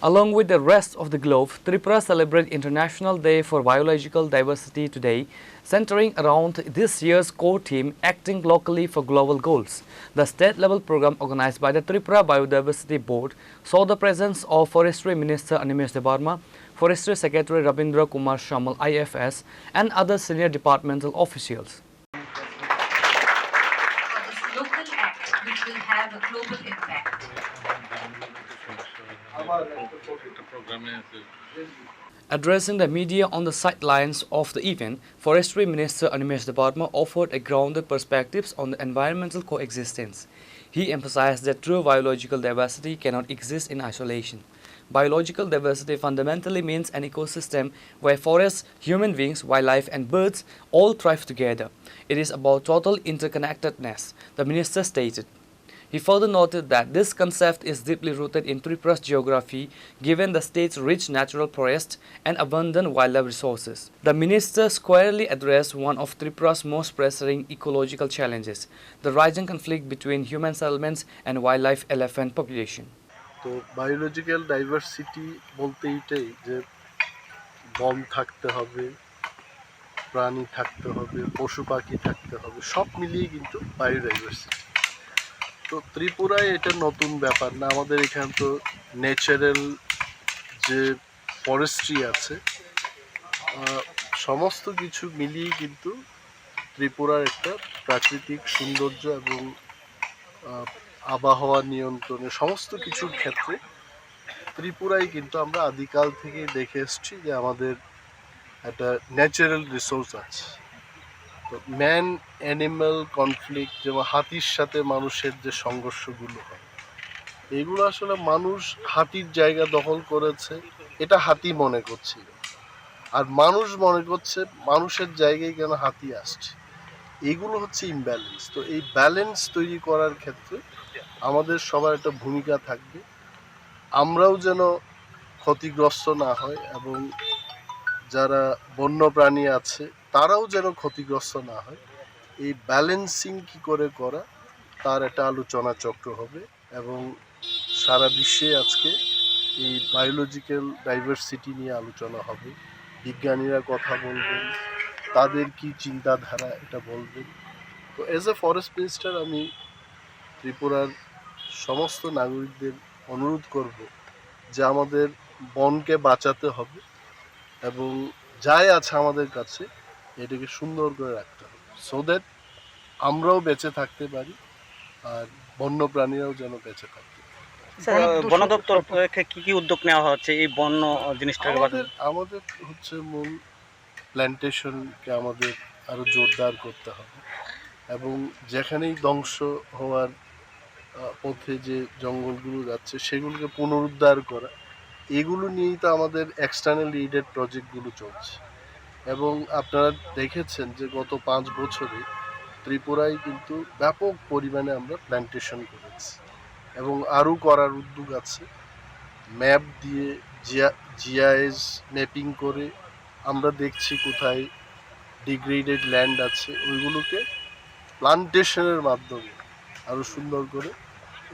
Along with the rest of the globe, Tripura celebrates International Day for Biological Diversity today, centering around this year's core theme, Acting Locally for Global Goals. The state-level program organized by the Tripura Biodiversity Board saw the presence of Forestry Minister Animesh Debarma, Forestry Secretary Rabindra Kumar Shamal IFS and other senior departmental officials. This local act which will have a global impact. Addressing the media on the sidelines of the event, Forestry Minister Animesh Debarma offered a grounded perspectives on the environmental coexistence. He emphasized that true biological diversity cannot exist in isolation. Biological diversity fundamentally means an ecosystem where forests, human beings, wildlife and birds all thrive together. It is about total interconnectedness, the minister stated. He further noted that this concept is deeply rooted in Tripura's geography, given the state's rich natural forests and abundant wildlife resources. The minister squarely addressed one of Tripura's most pressing ecological challenges, the rising conflict between human settlements and wildlife elephant population. তো biological diversity বলতে এটাই যে বন থাকতে হবে, প্রাণী থাকতে হবে, পশু পাখি থাকতে হবে, সব মিলিয়ে কিন্তু বায়োডাইভার্সিটি। তো ত্রিপুরায় এটা নতুন ব্যাপার না, আমাদের এখানে তো ন্যাচারাল যে ফরেস্ট্রি আছে, সমস্ত কিছু মিলিয়ে কিন্তু ত্রিপুরার একটা প্রাকৃতিক সৌন্দর্য এবং আবহাওয়া নিয়ন্ত্রণে সমস্ত কিছুর ক্ষেত্রে ত্রিপুরায় কিন্তু আমরা আদিকাল থেকে দেখে এসছি যে আমাদের একটা ন্যাচারাল রিসোর্স আছে। তো ম্যান অ্যানিম্যাল কনফ্লিক্ট, যেমন হাতির সাথে মানুষের যে সংঘর্ষগুলো হয়, এগুলো আসলে মানুষ হাতির জায়গা দখল করেছে এটা হাতি মনে করছে, আর মানুষ মনে করছে মানুষের জায়গায় কেন হাতি আসছে। এগুলো হচ্ছে ইমব্যালেন্স। তো এই ব্যালেন্স তৈরি করার ক্ষেত্রে আমাদের সবার একটা ভূমিকা থাকবে, আমরাও যেন ক্ষতিগ্রস্ত না হয় এবং যারা বন্যপ্রাণী আছে তারাও যেন ক্ষতিগ্রস্ত না হয়। এই ব্যালেন্সিং কি করে করা তার একটা আলোচনা চক্র হবে এবং সারা বিশ্বে আজকে এই বায়োলজিক্যাল ডাইভার্সিটি নিয়ে আলোচনা হবে। বিজ্ঞানীরা কথা বলবেন, তাদের কি চিন্তাধারা এটা বলবেন। তো অ্যাজ এ ফরেস্ট মিনিস্টার আমি ত্রিপুরার সমস্ত নাগরিকদের অনুরোধ করব যে আমাদের বনকে বাঁচাতে হবে এবং যাই আছে আমাদের কাছে এটাকে সুন্দর করে রাখতে হবে, সো দ্যাট আমরাও বেঁচে থাকতে পারি আর বন্যপ্রাণীরাও যেন বেঁচে থাকতে পারে। বন দপ্তর থেকে কি উদ্যোগ নেওয়া হচ্ছে এই বন্য জিনিসটাকে? আমাদের হচ্ছে মূল প্ল্যান্টেশনকে আমাদের আরো জোরদার করতে হবে এবং যেখানেই ধ্বংস হওয়ার পথে যে জঙ্গলগুলো যাচ্ছে সেগুলোকে পুনরুদ্ধার করা, এগুলো নিয়েই তো আমাদের এক্সটার্নাল এইডেড প্রজেক্টগুলো চলছে। এবং আপনারা দেখেছেন যে গত 5 বছরে ত্রিপুরায় কিন্তু ব্যাপক পরিমাণে আমরা প্ল্যান্টেশন করেছি এবং আরও করার উদ্যোগ আছে। ম্যাপ দিয়ে জিআইএস ম্যাপিং করে আমরা দেখছি কোথায় ডিগ্রেডেড ল্যান্ড আছে, ওইগুলোকে প্লান্টেশনের মাধ্যমে আরও সুন্দর করে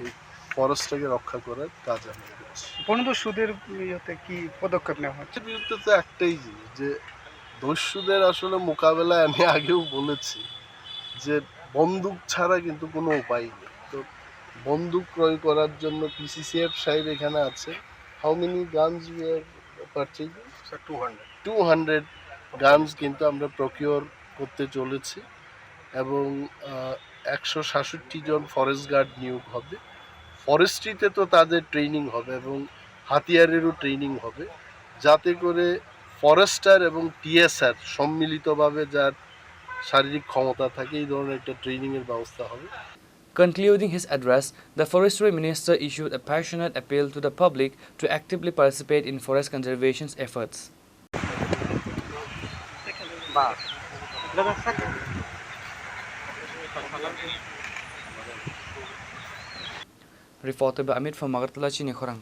এই ফরেস্টটাকে রক্ষা করার কাজ আমরা করছি। বনদস্যুদের ইয়েতে কি পদক্ষেপ নেওয়া হচ্ছে? বিরুদ্ধে তো একটাই জিনিস যে দস্যুদের আসলে মোকাবেলায় আমি আগেও বলেছি যে বন্দুক ছাড়া কিন্তু কোনো উপায় নেই। তো বন্দুক ক্রয় করার জন্য পিসিসিএফ সাহেব এখানে আছে। How many guns we are purchasing? 200 guns কিন্তু আমরা প্রকিওর করতে চলেছি এবং 167 জন ফরেস্ট গার্ড নিয়োগ হবে। ফরেস্ট্রিতে তো তাদের ট্রেনিং হবে এবং হাতিয়ারেরও ট্রেনিং হবে, যাতে করে ফরেস্টার এবং টিএসআর সম্মিলিতভাবে যার শারীরিক ক্ষমতা থাকে এই ধরনের একটা ট্রেনিংয়ের ব্যবস্থা হবে। Concluding his address, the Forestry Minister issued a passionate appeal to the public to actively participate in forest conservation efforts. Reported by Amit from Magartala, Chini Khorang.